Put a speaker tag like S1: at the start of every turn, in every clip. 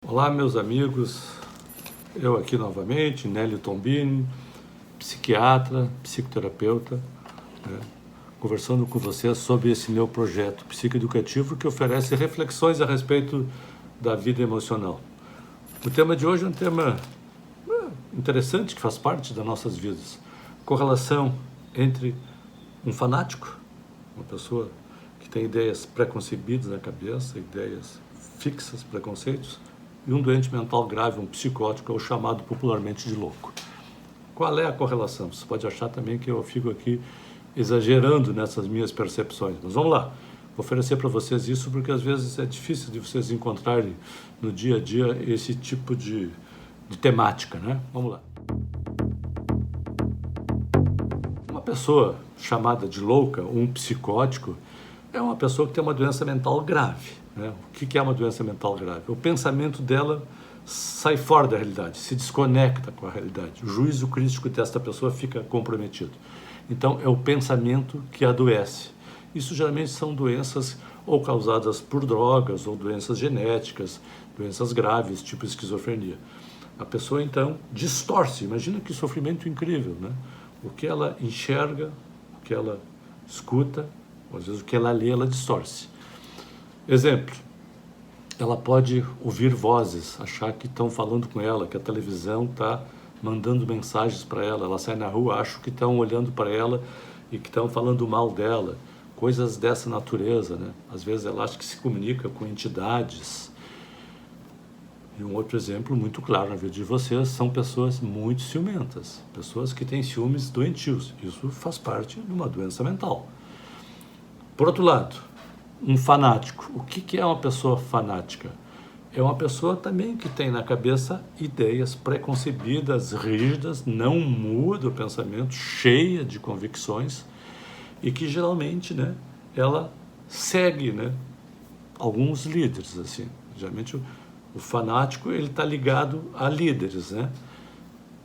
S1: Olá, meus amigos, eu aqui novamente, Nélio Tombini, psiquiatra, psicoterapeuta, né, conversando com vocês sobre esse meu projeto psicoeducativo que oferece reflexões a respeito da vida emocional. O tema de hoje é um tema interessante que faz parte das nossas vidas. Correlação entre um fanático, uma pessoa que tem ideias preconcebidas na cabeça, ideias fixas, preconceitos, e um doente mental grave, um psicótico, ou chamado popularmente de louco. Qual é a correlação? Você pode achar também que eu fico aqui exagerando nessas minhas percepções, mas vamos lá. Vou oferecer para vocês isso porque às vezes é difícil de vocês encontrarem no dia a dia esse tipo de temática, né? Vamos lá. Uma pessoa chamada de louca, um psicótico, é uma pessoa que tem uma doença mental grave. Né? O que é uma doença mental grave? O pensamento dela sai fora da realidade, se desconecta com a realidade. O juízo crítico desta pessoa fica comprometido. Então, é o pensamento que adoece. Isso geralmente são doenças ou causadas por drogas, ou doenças genéticas, doenças graves, tipo esquizofrenia. A pessoa, então, distorce. Imagina que sofrimento incrível, né? O que ela enxerga, o que ela escuta, às vezes o que ela lê, ela distorce. Exemplo, ela pode ouvir vozes, achar que estão falando com ela, que a televisão está mandando mensagens para ela. Ela sai na rua, acha que estão olhando para ela e que estão falando mal dela. Coisas dessa natureza, né? Às vezes ela acha que se comunica com entidades. E um outro exemplo muito claro na vida de vocês são pessoas muito ciumentas, pessoas que têm ciúmes doentios. Isso faz parte de uma doença mental. Por outro lado, um fanático. O que é uma pessoa fanática? É uma pessoa também que tem na cabeça ideias preconcebidas, rígidas, não muda o pensamento, cheia de convicções e que geralmente, né, ela segue, né, alguns líderes, assim. Geralmente o fanático ele está ligado a líderes, né?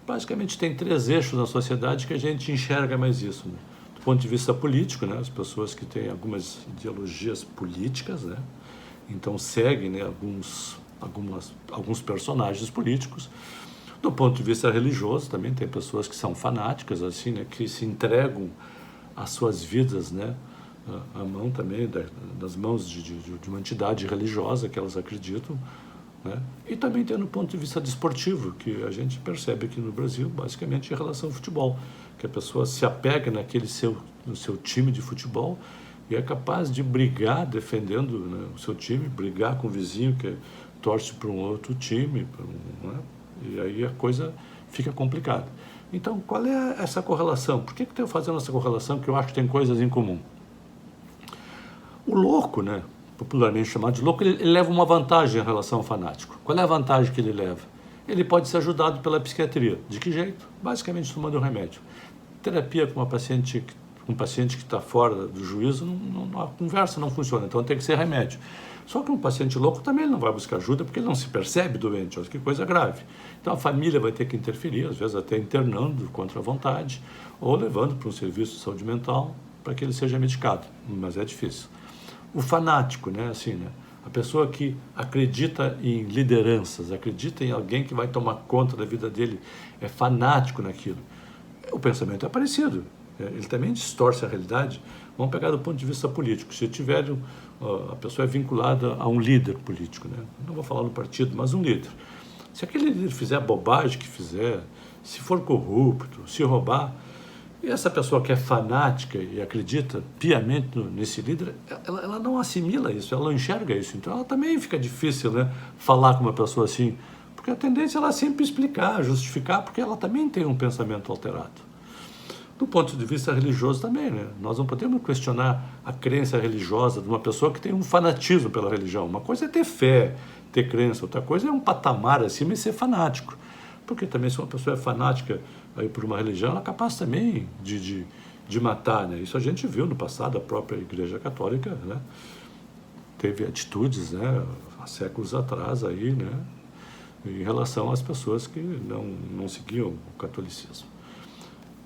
S1: Basicamente tem 3 eixos na sociedade que a gente enxerga mais isso, né? Do ponto de vista político, né, as pessoas que têm algumas ideologias políticas, né, então seguem, né, alguns personagens políticos. Do ponto de vista religioso, também tem pessoas que são fanáticas, assim, né, que se entregam às suas vidas, né, à mão também das mãos de uma entidade religiosa que elas acreditam, né? E também tem no ponto de vista desportivo, que a gente percebe aqui no Brasil, basicamente em relação ao futebol, que a pessoa se apega no seu time de futebol e é capaz de brigar defendendo, né, o seu time, brigar com o vizinho que torce para um outro time, né? E aí a coisa fica complicada. Então, qual é essa correlação? Por que estou fazendo essa correlação que eu acho que tem coisas em comum? O louco, né, popularmente chamado de louco, ele leva uma vantagem em relação ao fanático. Qual é a vantagem que ele leva? Ele pode ser ajudado pela psiquiatria. De que jeito? Basicamente tomando um remédio. Terapia com um paciente que está fora do juízo, a conversa não funciona, então tem que ser remédio. Só que um paciente louco também ele não vai buscar ajuda porque ele não se percebe doente, olha que coisa grave. Então a família vai ter que interferir, às vezes até internando contra a vontade, ou levando para um serviço de saúde mental para que ele seja medicado, mas é difícil. O fanático, né, assim, né, a pessoa que acredita em lideranças, acredita em alguém que vai tomar conta da vida dele, é fanático naquilo. O pensamento é parecido, ele também distorce a realidade. Vamos pegar do ponto de vista político. Se tiver, a pessoa é vinculada a um líder político, né? Não vou falar no partido, mas um líder. Se aquele líder fizer a bobagem que fizer, se for corrupto, se roubar, e essa pessoa que é fanática e acredita piamente nesse líder, ela não assimila isso, ela não enxerga isso. Então, ela também fica difícil, né, falar com uma pessoa assim, porque a tendência é ela sempre explicar, justificar, porque ela também tem um pensamento alterado. Do ponto de vista religioso também, né? Nós não podemos questionar a crença religiosa de uma pessoa que tem um fanatismo pela religião. Uma coisa é ter fé, ter crença, outra coisa é um patamar acima e ser fanático. Porque também se uma pessoa é fanática aí por uma religião, ela é capaz também de matar, né? Isso a gente viu no passado, a própria Igreja Católica, né, teve atitudes, né, há séculos atrás aí, né, em relação às pessoas que não seguiam o catolicismo.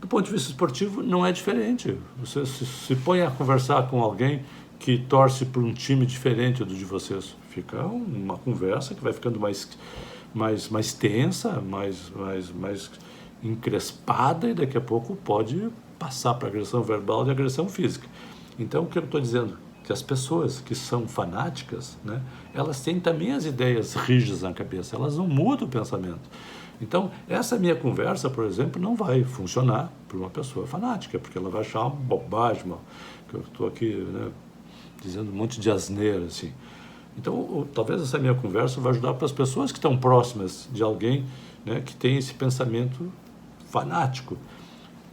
S1: Do ponto de vista esportivo, não é diferente. Você se põe a conversar com alguém que torce por um time diferente do de vocês. Fica uma conversa que vai ficando mais tensa, mais encrespada, e daqui a pouco pode passar para agressão verbal e agressão física. Então, o que eu estou dizendo? Que as pessoas que são fanáticas, né, elas têm também as ideias rígidas na cabeça, elas não mudam o pensamento. Então, essa minha conversa, por exemplo, não vai funcionar para uma pessoa fanática, porque ela vai achar uma bobagem, que eu estou aqui, né, dizendo um monte de asneira, assim. Então, talvez essa minha conversa vai ajudar para as pessoas que estão próximas de alguém, né, que tem esse pensamento fanático.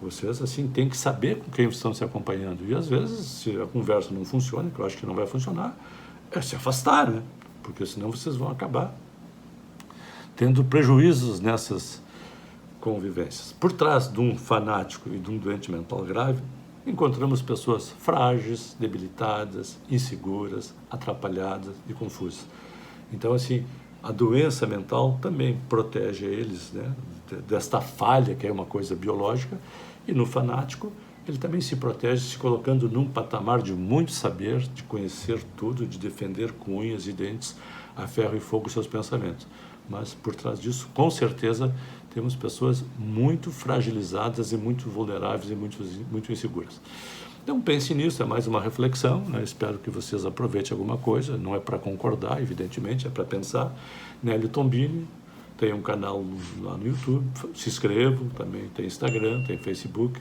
S1: Vocês, assim, têm que saber com quem estão se acompanhando. E, às vezes, se a conversa não funciona, que eu acho que não vai funcionar, é se afastar, né? Porque senão vocês vão acabar tendo prejuízos nessas convivências. Por trás de um fanático e de um doente mental grave, encontramos pessoas frágeis, debilitadas, inseguras, atrapalhadas e confusas. Então, assim, a doença mental também protege eles, né, desta falha, que é uma coisa biológica, e no fanático ele também se protege se colocando num patamar de muito saber, de conhecer tudo, de defender com unhas e dentes a ferro e fogo seus pensamentos. Mas por trás disso, com certeza, temos pessoas muito fragilizadas e muito vulneráveis e muito inseguras. Então pense nisso, é mais uma reflexão, né? Espero que vocês aproveitem alguma coisa, não é para concordar, evidentemente, é para pensar. Nélio Tombini, tem um canal lá no YouTube, se inscrevam, também tem Instagram, tem Facebook,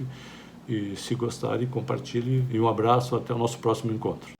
S1: e se gostarem, compartilhe, e um abraço, até o nosso próximo encontro.